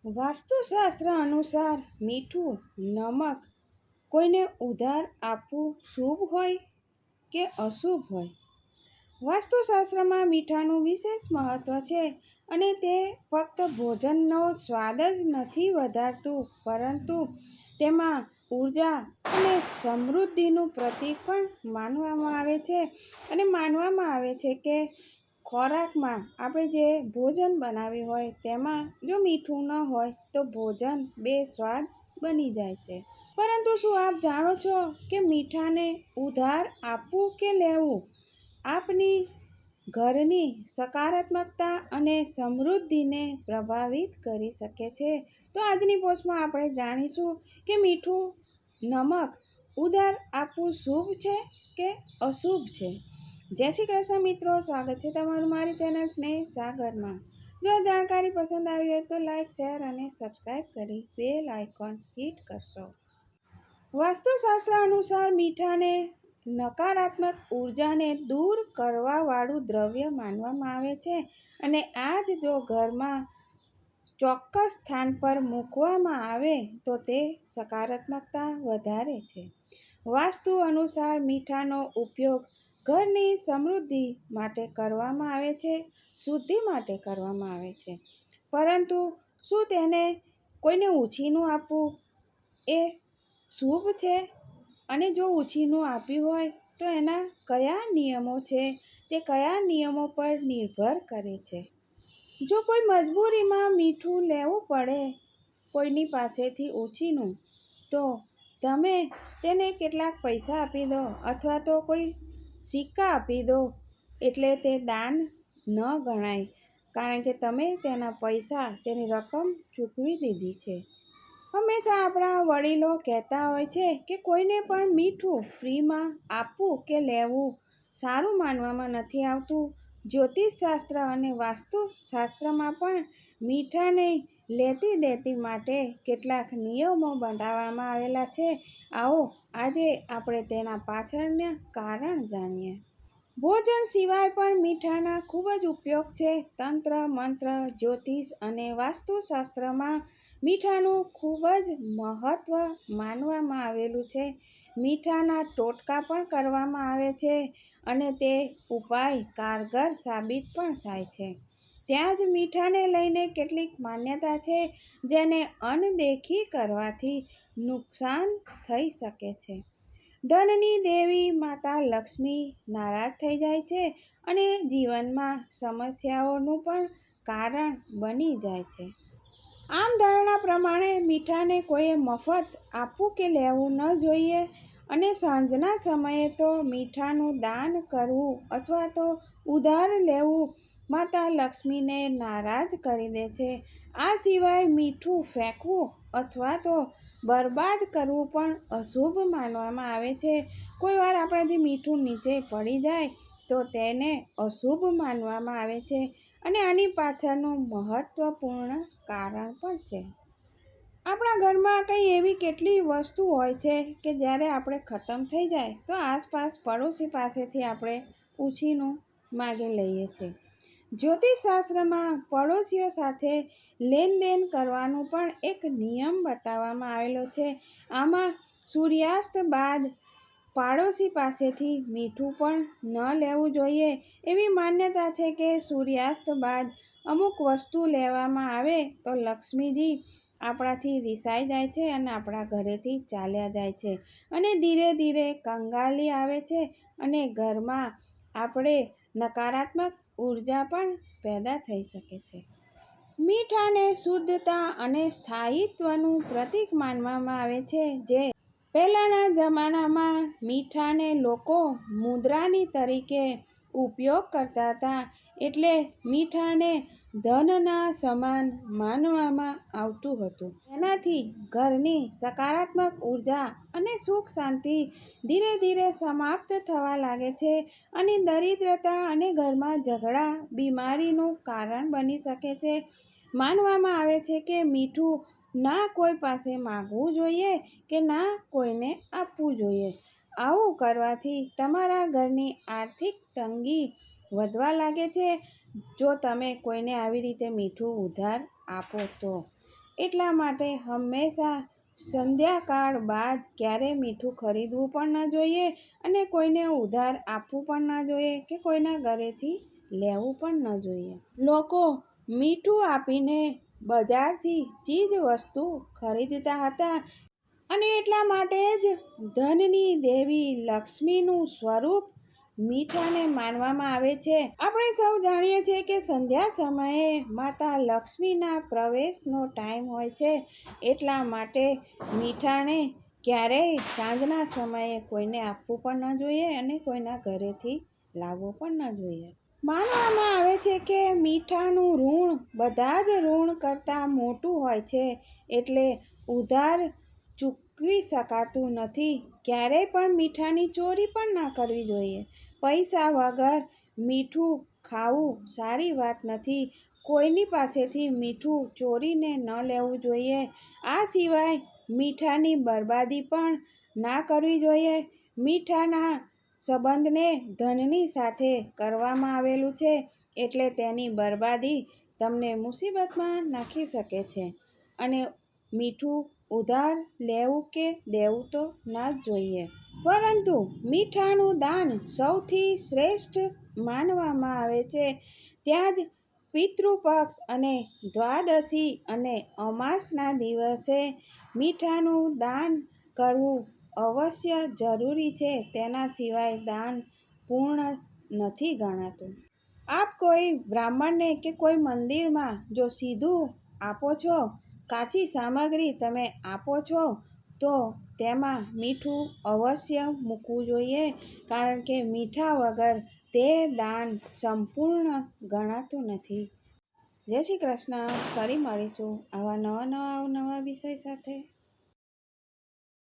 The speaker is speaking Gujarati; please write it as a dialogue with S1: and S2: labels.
S1: વાસ્તુશાસ્ત્ર અનુસાર મીઠું, નમક કોઈને ઉધાર આપવું શુભ હોય કે અશુભ હોય? વાસ્તુશાસ્ત્રમાં મીઠાનું વિશેષ મહત્વ છે અને તે ફક્ત ભોજનનો સ્વાદ જ નથી વધારતું, પરંતુ તેમાં ઉર્જા અને સમૃદ્ધિનું પ્રતીક પણ માનવામાં આવે છે. અને માનવામાં આવે છે કે ખોરાકમાં આપણે જે ભોજન બનાવ્યું હોય તેમાં જો મીઠું ન હોય તો ભોજન બેસ્વાદ બની જાય છે. પરંતુ શું આપ જાણો છો કે મીઠાને ઉધાર આપવું કે લેવું આપની ઘરની સકારાત્મકતા અને સમૃદ્ધિને પ્રભાવિત કરી શકે છે? તો આજની પોસ્ટમાં આપણે જાણીશું કે મીઠું, નમક ઉધાર આપવું શુભ છે કે અશુભ છે. જય શ્રી કૃષ્ણ મિત્રો, સ્વાગત છે તમારું મારી ચેનલ સ્નેહ સાગરમાં. જો જાણકારી પસંદ આવી હોય તો લાઈક, શેર અને સબસ્ક્રાઈબ કરી બેલ આઇકોન હિટ કરશો. વાસ્તુશાસ્ત્ર અનુસાર મીઠાને નકારાત્મક ઉર્જાને દૂર કરવાવાળું દ્રવ્ય માનવામાં આવે છે અને આ જ જો ઘરમાં ચોક્કસ સ્થાન પર મૂકવામાં આવે તો તે સકારાત્મકતા વધારે છે. વાસ્તુ અનુસાર મીઠાનો ઉપયોગ ઘરની સમૃદ્ધિ માટે કરવામાં આવે છે, શુદ્ધિ માટે કરવામાં આવે છે. પરંતુ શું તેને કોઈને ઉછીનું આપવું એ શુભ છે? અને જો ઉછીનું આપ્યું હોય તો એના કયા નિયમો છે? તે કયા નિયમો પર નિર્ભર કરે છે? જો કોઈ મજબૂરીમાં મીઠું લેવું પડે કોઈની પાસેથી ઉછીનું, તો તમે તેને કેટલાક પૈસા આપી દો અથવા તો કોઈ સિક્કા આપી દો, એટલે તે દાન ન ગણાય, કારણ કે તમે તેના પૈસા, તેની રકમ ચૂકવી દીધી છે. હંમેશા આપણા વડીલો કહેતા હોય છે કે કોઈને પણ મીઠું ફ્રીમાં આપવું કે લેવું સારું માનવામાં નથી આવતું. જ્યોતિષશાસ્ત્ર અને વાસ્તુશાસ્ત્રમાં પણ મીઠાને લેતી દેતી માટે કેટલાક નિયમો બતાવવામાં આવેલા છે. આવો આજે આપણે તેના પાછળના કારણ જાણીએ. ભોજન સિવાય પણ મીઠાના ખૂબ જ ઉપયોગ છે. તંત્ર, મંત્ર, જ્યોતિષ અને વાસ્તુશાસ્ત્રમાં મીઠાનું ખૂબ જ મહત્વ માનવામાં આવેલું છે. મીઠાના ટોટકા પણ કરવામાં આવે છે અને તે ઉપાય કારગર સાબિત પણ થાય છે. ત્યાં જ મીઠાને લઈને કેટલીક માન્યતા છે જેને અનદેખી કરવાથી નુકસાન થઈ શકે છે. ધનની દેવી માતા લક્ષ્મી નારાજ થઈ જાય છે અને જીવનમાં સમસ્યાઓનું પણ કારણ બની જાય છે. આમ ધારણા પ્રમાણે મીઠાને કોઈએ મફત આપવું કે લેવું ન જોઈએ અને સાંજના સમયે તો મીઠાનું દાન કરવું અથવા તો ઉધાર લેવું માતા લક્ષ્મીને નારાજ કરી દે છે. આ સિવાય મીઠું ફેંકવું અથવા તો બરબાદ કરવું પણ અશુભ માનવામાં આવે છે. કોઈ વાર આપણાથી મીઠું નીચે પડી જાય તો તેને અશુભ માનવામાં આવે છે અને આની પાછળનું મહત્વપૂર્ણ કારણ પણ છે. આપણા ઘરમાં કંઈ એવી કેટલી વસ્તુ હોય છે કે જ્યારે આપણે ખતમ થઈ જાય તો આસપાસ પડોશી પાસેથી આપણે ઉછીનું માગી લઈએ છીએ. જ્યોતિષશાસ્ત્રમાં પડોશીઓ સાથે લેનદેન કરવાનું પણ એક નિયમ બતાવવામાં આવેલો છે. આમાં સૂર્યાસ્ત બાદ પાડોશી પાસેથી મીઠું પણ ન લેવું જોઈએ. એવી માન્યતા છે કે સૂર્યાસ્ત બાદ અમુક વસ્તુ લેવામાં આવે તો લક્ષ્મીજી આપણાથી રિસાઈ જાય છે અને આપણા ઘરેથી ચાલ્યા જાય છે અને ધીરે ધીરે કંગાલી આવે છે અને ઘરમાં આપણે નકારાત્મક ઉર્જા પણ પેદા થઈ શકે છે. મીઠાને શુદ્ધતા અને સ્થાયિત્વનું પ્રતીક માનવામાં આવે છે. જે પહેલાંના જમાનામાં મીઠાને લોકો મુદ્રાની તરીકે ઉપયોગ કરતા હતા, એટલે મીઠાને ધનના સમાન માનવામાં આવતું હતું. એનાથી ઘરની સકારાત્મક ઉર્જા અને સુખ શાંતિ ધીરે ધીરે સમાપ્ત થવા લાગે છે અને દરિદ્રતા અને ઘરમાં ઝઘડા, બીમારીનું કારણ બની શકે છે. માનવામાં આવે છે કે મીઠું ના કોઈ પાસે માગવું જોઈએ કે ના કોઈને આપવું જોઈએ. આવું કરવાથી તમારા ઘરની આર્થિક તંગી વધવા લાગે છે જો તમે કોઈને આવી રીતે મીઠું ઉધાર આપો તો. એટલા માટે હંમેશા સંધ્યાકાળ બાદ ક્યારેય મીઠું ખરીદવું પણ ન જોઈએ અને કોઈને ઉધાર આપવું પણ ન જોઈએ કે કોઈના ઘરેથી લેવું પણ ન જોઈએ. લોકો મીઠું આપીને બજારથી ચીજ વસ્તુ ખરીદતા હતા અને એટલા માટે જ ધનની દેવી લક્ષ્મીનું સ્વરૂપ મીઠાને માનવામાં આવે છે. આપણે સૌ જાણીએ છીએ કે સંધ્યા સમયે માતા લક્ષ્મીના પ્રવેશનો ટાઈમ હોય છે. એટલા માટે મીઠાને ક્યારેય સાંજના સમયે કોઈને આપવું પણ ન જોઈએ અને કોઈના ઘરેથી લાવવું પણ ન જોઈએ. માનવામાં આવે છે કે મીઠાનું ઋણ બધા જ ઋણ કરતાં મોટું હોય છે, એટલે ઉધાર ચૂકવી શકાતું નથી. ક્યારેય પણ મીઠાની ચોરી પણ ના કરવી જોઈએ. પૈસા વગર મીઠું ખાવું સારી વાત નથી. કોઈની પાસેથી મીઠું ચોરીને ન લેવું જોઈએ. આ સિવાય મીઠાની બરબાદી પણ ના કરવી જોઈએ. મીઠાના સંબંધને ધનની સાથે કરવામાં આવેલું છે, એટલે તેની બરબાદી તમને મુસીબતમાં નાખી શકે છે અને મીઠું ઉધાર લેવું કે દેવું તો ના જ જોઈએ. પરંતુ મીઠાનું દાન સૌથી શ્રેષ્ઠ માનવામાં આવે છે. ત્યાં જ પિતૃપક્ષ અને દ્વાદશી અને અમાસના દિવસે મીઠાનું દાન કરવું અવશ્ય જરૂરી છે. તેના સિવાય દાન પૂર્ણ નથી ગણાતું. આપ કોઈ બ્રાહ્મણને કે કોઈ મંદિરમાં જો સીધું આપો છો, કાચી સામગ્રી તમે આપો છો, તો તેમાં મીઠું અવશ્ય મૂકવું જોઈએ, કારણ કે મીઠા વગર તે દાન સંપૂર્ણ ગણાતું નથી. જય શ્રી કૃષ્ણ. ફરી મળીશું આવા નવા વિષય સાથે.